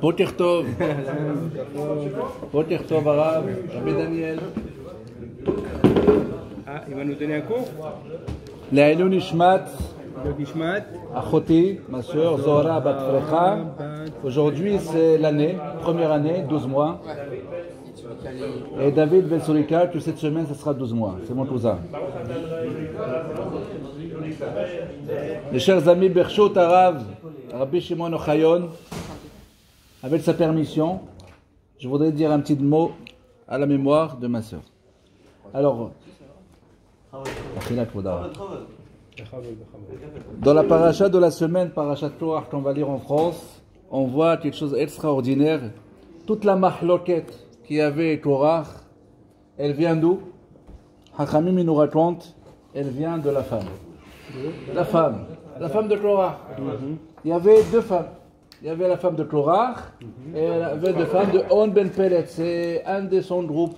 Boker Tov. Boker Tov, Arabe, Rabbi Daniel. Ah, il va nous donner un cours. Le'ilou Nishmat, Le Gishmat. Achoti, ma soeur, Zohra Bat Frecha. Aujourd'hui, c'est l'année, première année, 12 mois. Et David Belsourika, que cette semaine, ce sera 12 mois. C'est mon cousin. Mes chers amis, Bershot Arav, Rabbi Shimon Ochayon, avec sa permission, je voudrais dire un petit mot à la mémoire de ma soeur. Alors, dans la paracha de la semaine, paracha Torah qu'on va lire en France, on voit quelque chose d'extraordinaire. Toute la mahloket qu'il y avait Torah, elle vient d'où? Hachamim nous raconte, elle vient de la femme. La femme de Torah. Il y avait deux femmes. Il y avait la femme de Torah et il y avait deux femmes de On Ben Pelet. C'est un de son groupe.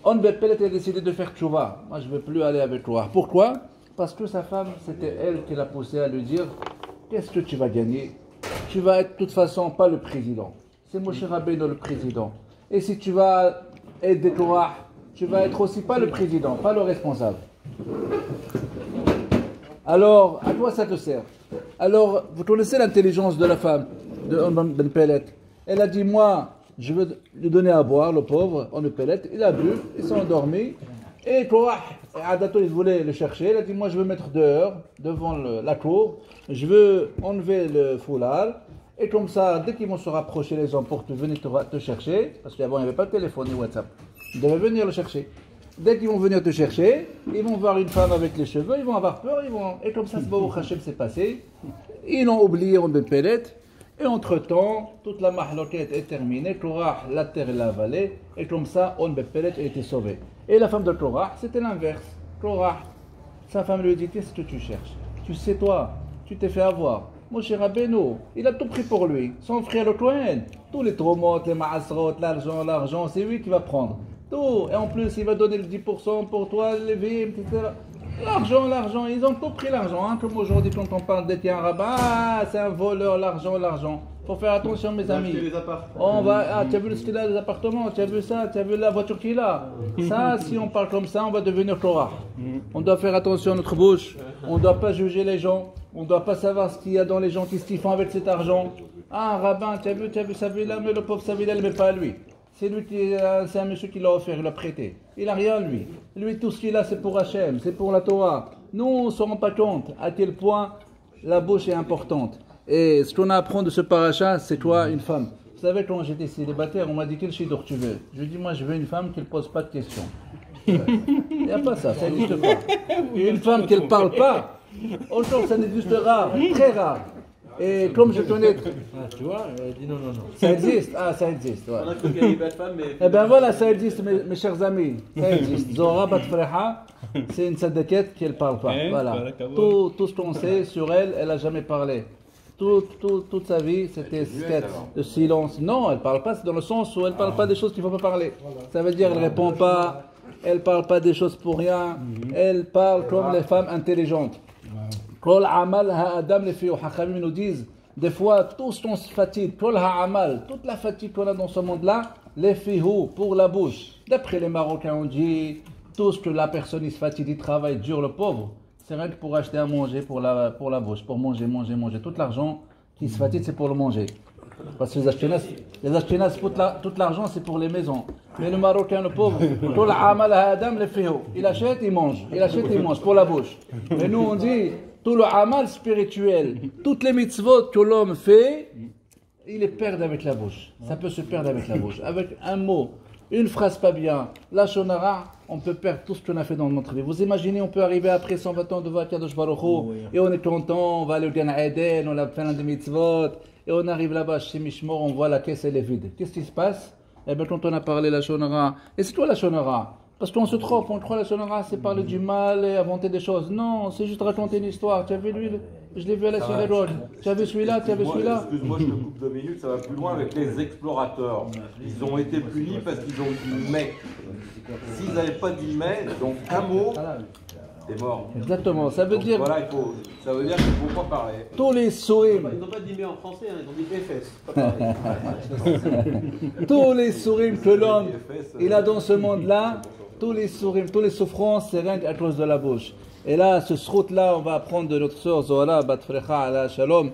On Ben Pelet a décidé de faire tchouva. Moi, je ne veux plus aller avec Torah. Pourquoi? Parce que sa femme, c'était elle qui l'a poussé à lui dire: qu'est-ce que tu vas gagner? Tu vas être de toute façon pas le président. C'est Moshe Rabbeinu le président. Et si tu vas aider Torah, tu vas être aussi pas le président, pas le responsable. Alors, à quoi ça te sert? Alors, vous connaissez l'intelligence de la femme, de Ben Pelet. Elle a dit: moi, je veux lui donner à boire, le pauvre, Ben Pelet. Il a bu, il s'est endormi. Et Korah, Adato, il voulait le chercher. Il a dit: moi, je veux mettre dehors, devant la cour. Je veux enlever le foulard. Et comme ça, dès qu'ils vont se rapprocher les hommes pour venir te chercher, parce qu'avant, il n'y avait pas de téléphone ni WhatsApp, ils devaient venir le chercher. Dès qu'ils vont venir te chercher, ils vont voir une femme avec les cheveux, ils vont avoir peur, et comme ça, Baruch Hashem s'est passé. Ils l'ont oublié en Ben Pelet, et entre-temps, toute la mahloket est terminée, Torah, la terre et la vallée, et comme ça, on Ben Pelet a été sauvé. Et la femme de Torah, c'était l'inverse. Torah, sa femme lui dit: qu'est-ce que tu cherches? Tu sais toi, tu t'es fait avoir. Moshe Rabbeinu, il a tout pris pour lui. Son frère le Kohen, tous les tromotes, les maasrot, l'argent, c'est lui qui va prendre. Tout. Et en plus, il va donner le 10% pour toi, les vies, etc. L'argent, ils ont tout pris l'argent. Hein. Comme aujourd'hui, quand on parle d'Étienne Rabat, c'est un voleur, l'argent. Faut faire attention, mes amis. On va, tu as vu le style des appartements, tu as vu ça, tu as vu la voiture qu'il a. Ça, si on parle comme ça, on va devenir Torah. On doit faire attention à notre bouche. On ne doit pas juger les gens. On ne doit pas savoir ce qu'il y a dans les gens qui se font avec cet argent. Ah, rabbin, tu as vu sa villa, mais le pauvre sa villa, elle ne met pas à lui. C'est lui c'est un monsieur qui l'a offert, il l'a prêté. Il n'a rien, lui. Lui, tout ce qu'il a, c'est pour Hachem, c'est pour la Torah. Nous, on ne se rend pas compte à quel point la bouche est importante. Et ce qu'on a à apprendre de ce paracha, c'est toi, une femme. Vous savez, quand j'étais célibataire, on m'a dit: quel shidduch tu veux? Je lui ai dit: moi, je veux une femme qui ne pose pas de questions. Il n'y a pas ça n'existe pas. Une femme qui ne parle pas, autant ça n'existe rare, très rare. Et comme je connais. Tu vois, elle dit non. Ça existe, ça existe. Ouais. On a cru qu'elle est belle femme, mais. Eh bien voilà, ça existe, mes chers amis. Ça existe. Zohra Bat Frecha, c'est une sadeket qui ne parle pas. Voilà. Tout ce qu'on sait sur elle, elle n'a jamais parlé. Toute sa vie, c'était le silence. Non, elle ne parle pas, c'est dans le sens où elle ne parle pas des choses qu'il ne faut pas parler. Ça veut dire qu'elle ne répond pas, elle ne parle pas des choses pour rien, elle parle comme les femmes intelligentes. Kol amal ha'adam les filles, Hachamim nous disent, des fois, tout ce qu'on se fatigue, kol ha'amal, toute la fatigue qu'on a dans ce monde-là, les filles pour la bouche. D'après les Marocains, on dit, tout ce que la personne il se fatigue, il travaille dur, le pauvre, c'est rien que pour acheter à manger pour la bouche, pour manger. Tout l'argent qui se fatigue, c'est pour le manger. Parce que les Ashkénazes, tout l'argent, c'est pour les maisons. Mais le Marocain, le pauvre, kol amal ha'adam les filles, il achète, il mange pour la bouche. Et nous, on dit, tout le amal spirituel, toutes les mitzvot que l'homme fait, il est perdu avec la bouche. Ça peut se perdre avec la bouche. Avec un mot, une phrase pas bien, la shonara, on peut perdre tout ce qu'on a fait dans notre vie. Vous imaginez, on peut arriver après 120 ans devant Kadosh Baruch Hu, et on est content, on va aller au Gan Eden, on a plein de mitzvot, et on arrive là-bas chez Mishmor, on voit la caisse, elle est vide. Qu'est-ce qui se passe? Eh bien, quand on a parlé la shonara, et c'est toi la shonara, Parce qu'on se trompe, on croit la Shonara, c'est parler du mal et inventer des choses. Non, c'est juste raconter une histoire. Tu as vu lui, je l'ai vu à la Sierra Leone. Tu as vu celui-là, tu as vu celui-là. Excuse-moi, je te coupe 2 minutes, ça va plus loin avec les explorateurs. Ils ont été punis parce qu'ils ont dit mais. S'ils n'avaient pas dit mais, donc un mot, t'es mort. Exactement, ça veut Donc, dire voilà, ça veut dire qu'il ne faut pas parler. tous les sourim, Ils n'ont pas dit mais en français, hein, ils ont dit BFS. Pas pareil. tous les sourim que l'homme il a dans ce monde-là, tous les sourim, toutes les souffrances, c'est rien à cause de la bouche. Et là, ce srout-là, on va apprendre de notre sœur Zohara, Bat Frecha, ala Shalom,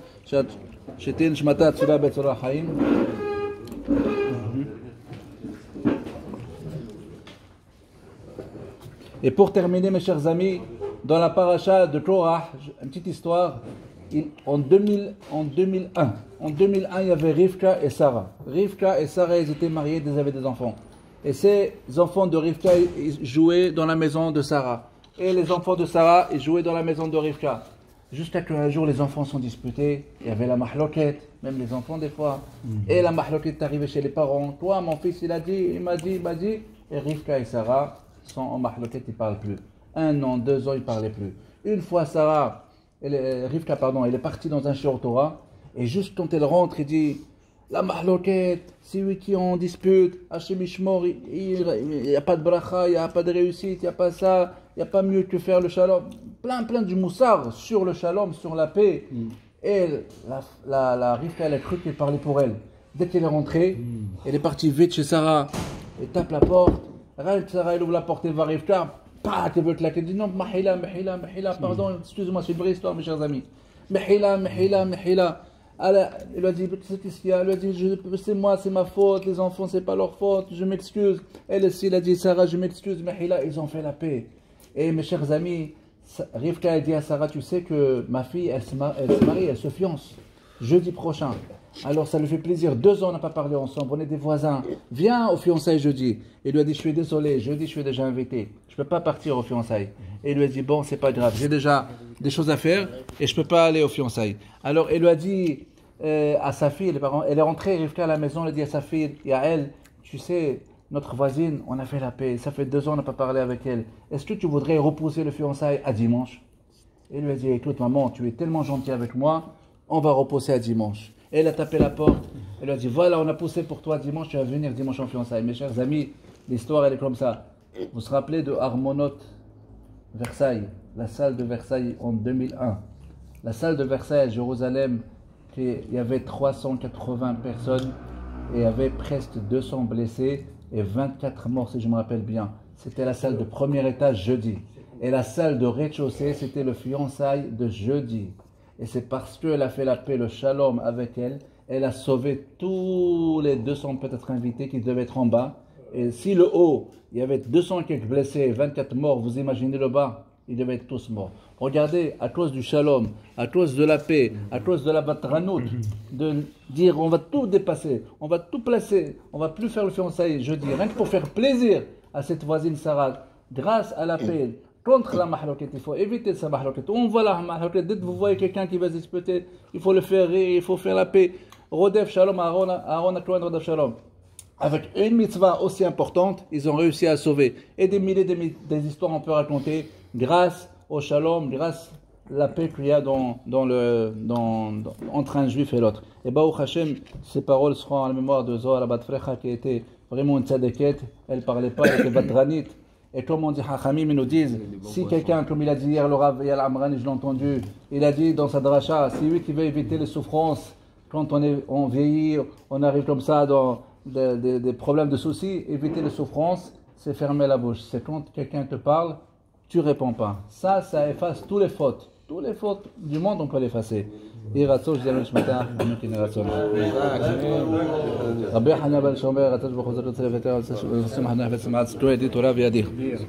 Shetin Shmata Tzula Bet Zorah Haim. Et pour terminer, mes chers amis, dans la paracha de Korah, une petite histoire, en 2001, il y avait Rivka et Sarah. Rivka et Sarah, ils étaient mariés, ils avaient des enfants. Et ces enfants de Rivka, ils jouaient dans la maison de Sarah. Et les enfants de Sarah, ils jouaient dans la maison de Rivka. Jusqu'à qu'un jour, les enfants sont disputés. Il y avait la mahloket, même les enfants des fois. Et la mahloket est arrivée chez les parents. Toi, mon fils, il m'a dit. Et Rivka et Sarah sont en mahloket, ils ne parlent plus. 1 an, 2 ans, ils ne parlaient plus. Une fois, Rivka, elle est partie dans un shiur Torah. Et juste quand elle rentre, il dit la mahloket, c'est lui qui en dispute. Hachem Ishmor, il n'y a pas de bracha, il n'y a pas de réussite, il n'y a pas ça, il n'y a pas mieux que faire le shalom. Plein du moussard sur le shalom, sur la paix. Et la Rivka, elle a cru qu'il parlait pour elle. Dès qu'elle est rentrée, elle est partie vite chez Sarah. Elle tape la porte. Sarah, elle ouvre la porte, elle va Rivka. Elle veut claquer. Elle dit non, Mahila, pardon, excusez-moi, c'est une vraie histoire, mes chers amis. Mahila. Elle lui a dit, c'est ce qu'il y a. Elle lui a dit, c'est moi, c'est ma faute, les enfants, c'est pas leur faute, je m'excuse. Elle aussi, elle a dit, Sarah, je m'excuse, Mahila, ils ont fait la paix. Et mes chers amis, Rivka a dit à Sarah, tu sais que ma fille, elle se marie, elle se fiance jeudi prochain. Alors ça lui fait plaisir, 2 ans on n'a pas parlé ensemble, on est des voisins. Viens aux fiançailles jeudi. Il lui a dit, je suis désolé, jeudi je suis déjà invité. Je ne peux pas partir aux fiançailles. Et il lui a dit, bon, c'est pas grave, j'ai déjà des choses à faire et je ne peux pas aller aux fiançailles. Alors il lui a dit à sa fille, les parents, elle est rentrée, Rivka à la maison, elle a dit à sa fille et à elle, tu sais, notre voisine, on a fait la paix, ça fait 2 ans on n'a pas parlé avec elle. Est-ce que tu voudrais repousser le fiançailles à dimanche? Et il lui a dit, écoute maman, tu es tellement gentille avec moi, on va repousser à dimanche. Elle a tapé la porte, elle a dit, voilà, on a poussé pour toi dimanche, tu vas venir dimanche en fiançailles. Mes chers amis, l'histoire elle est comme ça. Vous vous rappelez de Armonot, Versailles, la salle de Versailles en 2001. La salle de Versailles à Jérusalem, il y avait 380 personnes et il y avait presque 200 blessés et 24 morts si je me rappelle bien. C'était la salle de premier étage jeudi. Et la salle de rez-de-chaussée, c'était le fiançailles de jeudi. Et c'est parce qu'elle a fait la paix, le shalom avec elle, elle a sauvé tous les 200 peut-être invités qui devaient être en bas. Et si le haut, il y avait 200 quelques blessés, 24 morts, vous imaginez le bas, ils devaient être tous morts. Regardez, à cause du shalom, à cause de la paix, à cause de la batranout, de dire on va tout dépasser, on va tout placer, on va plus faire le fiançailles jeudi, rien que pour faire plaisir à cette voisine Sarah, grâce à la paix. Contre la mahloket, il faut éviter sa mahloket. On voit la mahloket, dès que vous voyez quelqu'un qui va se disputer, il faut le faire rire, il faut faire la paix. Rodef Shalom, Aaron Akloan Rodef Shalom. Avec une mitzvah aussi importante, ils ont réussi à sauver. Et des milliers des histoires on peut raconter grâce au Shalom, grâce à la paix qu'il y a entre un juif et l'autre. Et Baruch Hashem, ces paroles seront à la mémoire de Zohar Bat Frecha qui était vraiment une tzadeket. Elle ne parlait pas, elle était badranite. Et comme on dit, Hachamim, ils nous disent, si quelqu'un, comme il a dit hier, le Rav Yal Amrani, je l'ai entendu, il a dit dans sa dracha, c'est lui qui veut éviter les souffrances, quand on vieillit, on arrive comme ça dans des problèmes de soucis, éviter les souffrances, c'est fermer la bouche. C'est quand quelqu'un te parle, tu ne réponds pas. Ça efface toutes les fautes. Toutes les fautes du monde, on peut l'effacer. Iratso, je dirais, je m'attends, Anukin Iratso. Rabbi Hana Ben Shomer, Ratach Bechozot, Tzeleveter, Ratach Bechozot, Tzeleveter, Ratach Bechozot, Tzeleveter,